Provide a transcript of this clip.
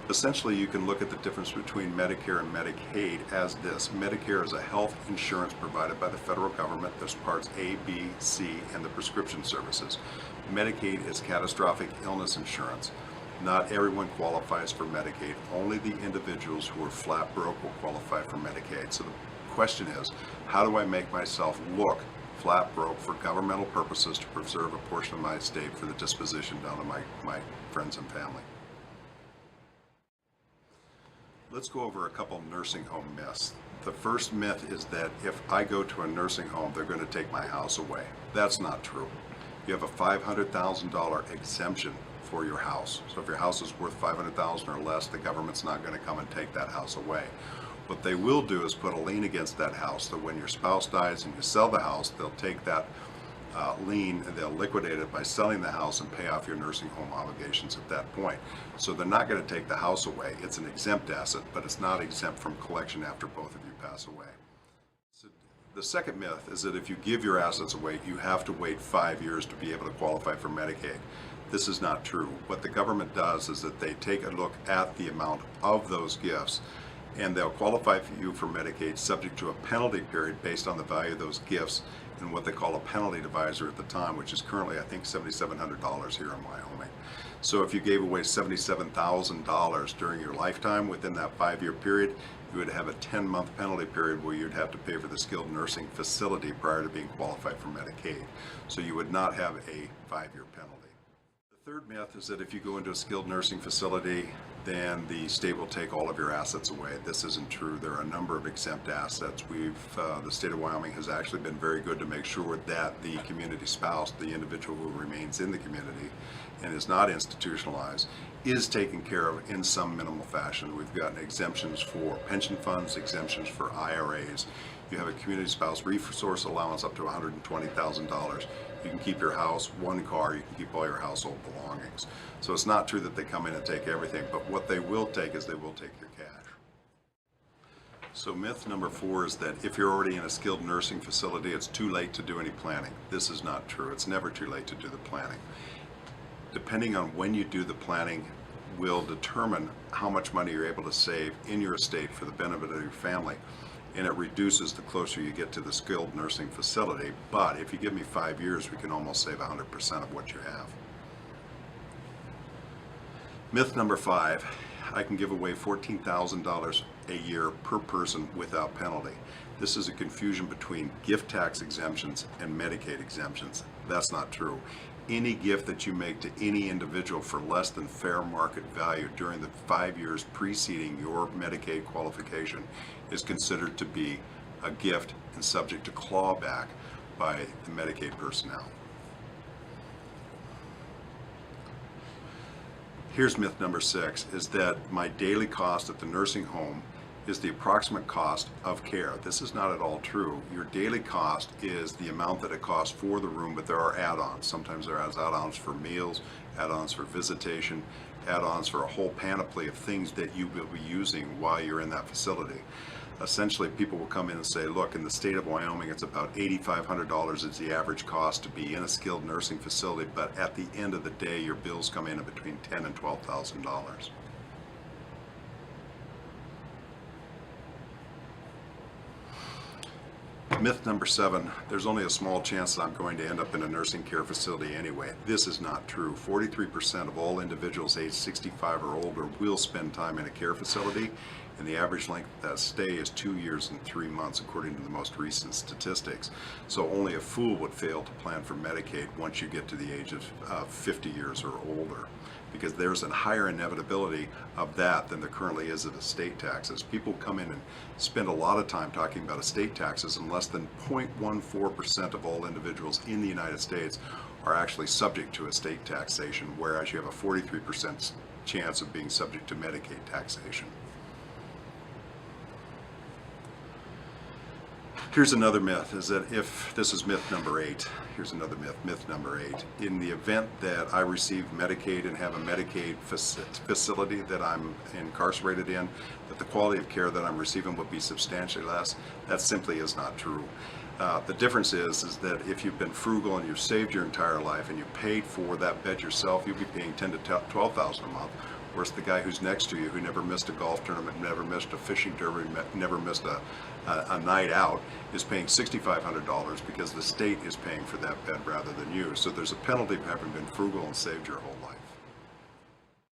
Essentially, you can look at the difference between Medicare and Medicaid as this. Medicare is a health insurance provided by the federal government. There's parts A, B, C, and the prescription services. Medicaid is catastrophic illness insurance. Not everyone qualifies for Medicaid. Only the individuals who are flat broke will qualify for Medicaid. So the question is, how do I make myself look flat broke for governmental purposes to preserve a portion of my estate for the disposition down to my friends and family? Let's go over a couple nursing home myths. The first myth is that if I go to a nursing home, they're going to take my house away. That's not true. You have a $500,000 exemption for your house. So if your house is worth $500,000 or less, the government's not going to come and take that house away. What they will do is put a lien against that house, so when your spouse dies and you sell the house, they'll take that lien and they'll liquidate it by selling the house and pay off your nursing home obligations at that point. So they're not going to take the house away. It's an exempt asset, but it's not exempt from collection after both of you pass away. So the second myth is that if you give your assets away, you have to wait 5 years to be able to qualify for Medicaid. This is not true. What the government does is that they take a look at the amount of those gifts, and they'll qualify for you for Medicaid subject to a penalty period based on the value of those gifts and what they call a penalty divisor at the time, which is currently, I think, $7,700 here in Wyoming. So if you gave away $77,000 during your lifetime within that 5-year period, you would have a 10-month penalty period where you'd have to pay for the skilled nursing facility prior to being qualified for Medicaid. So you would not have a 5-year penalty. The third myth is that if you go into a skilled nursing facility, then the state will take all of your assets away. This isn't true. There are a number of exempt assets. The state of Wyoming has actually been very good to make sure that the community spouse, the individual who remains in the community and is not institutionalized, is taken care of in some minimal fashion. We've gotten exemptions for pension funds, exemptions for IRAs. You have a community spouse resource allowance up to $120,000. You can keep your house, one car, you can keep all your household belongings. So it's not true that they come in and take everything, but what they will take is they will take your cash. So myth number 4 is that if you're already in a skilled nursing facility, it's too late to do any planning. This is not true. It's never too late to do the planning. Depending on when you do the planning will determine how much money you're able to save in your estate for the benefit of your family. And it reduces the closer you get to the skilled nursing facility. But if you give me 5 years, we can almost save 100% of what you have. Myth number 5, I can give away $14,000 a year per person without penalty. This is a confusion between gift tax exemptions and Medicaid exemptions. That's not true. Any gift that you make to any individual for less than fair market value during the 5 years preceding your Medicaid qualification is considered to be a gift and subject to clawback by the Medicaid personnel. Here's myth number 6, is that my daily cost at the nursing home is the approximate cost of care. This is not at all true. Your daily cost is the amount that it costs for the room, but there are add-ons. Sometimes there are add-ons for meals, add-ons for visitation, add-ons for a whole panoply of things that you will be using while you're in that facility. Essentially, people will come in and say, look, in the state of Wyoming, it's about $8,500 is the average cost to be in a skilled nursing facility, but at the end of the day, your bills come in at between $10,000 and $12,000. Myth number 7, there's only a small chance that I'm going to end up in a nursing care facility anyway. This is not true. 43% of all individuals aged 65 or older will spend time in a care facility, and the average length of that stay is 2 years and 3 months according to the most recent statistics. So only a fool would fail to plan for Medicaid once you get to the age of 50 years or older, because there's a higher inevitability of that than there currently is of estate taxes. People come in and spend a lot of time talking about estate taxes, and less than 0.14% of all individuals in the United States are actually subject to estate taxation, whereas you have a 43% chance of being subject to Medicaid taxation. Here's another myth, is that if, this is myth number 8, here's another myth, myth number 8. In the event that I receive Medicaid and have a Medicaid facility that I'm incarcerated in, that the quality of care that I'm receiving would be substantially less. That simply is not true. The difference is that if you've been frugal and you've saved your entire life and you paid for that bed yourself, you'll be paying $10,000 to $12,000 a month. Whereas the guy who's next to you, who never missed a golf tournament, never missed a fishing derby, never missed a night out, is paying $6,500 because the state is paying for that bed rather than you. So there's a penalty for having been frugal and saved your whole life.